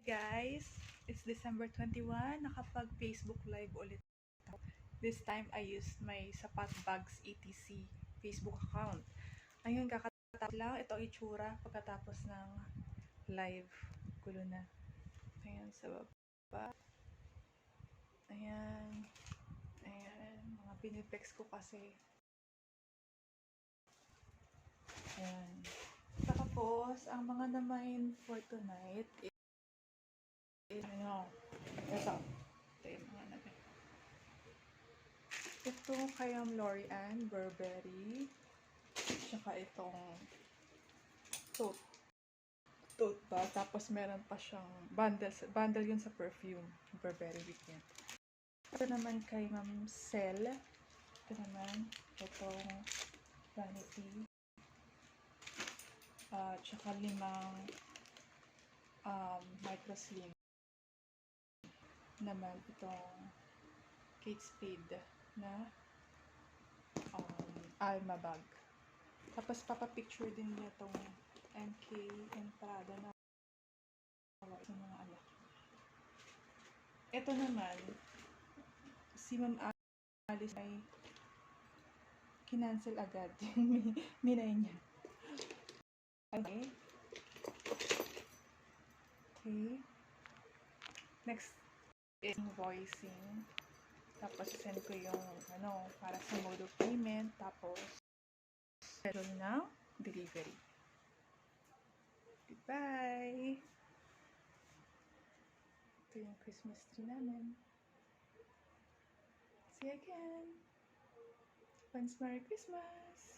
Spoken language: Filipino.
guys! It's December 21. Nakapag-Facebook Live ulit ako. This time, I used my Sapat Bags ETC Facebook account. Ayun, kakatapos lang. Ito ang itsura pagkatapos ng live. Gulo na. Ayan, sa baba. Ayan. Ayan. Mga piniplex ko kasi. Ayan. Tapos, ang mga naman for tonight is ito yung mga naman. Ito kay L'Oreal Burberry. Tsaka itong tote ba? Tapos meron pa siyang bundle yun sa perfume. Burberry Weekend. Ito naman kay Ma'am Cel. Ito naman. Itong vanity. Tsaka 5 micro slim. Naman itong Kate Spade na Alma bag. Tapos papapicture din niya itong MK and Prada na sa mga anak. Ito naman, si Ma'am Alice ay kinancel agad yung minay niya. Okay. Okay. Next is invoicing. Tapos send ko yung para sa mode of payment. Tapos schedule na delivery. Goodbye! Ito yung Christmas tree namin. See you again! Once Merry Christmas!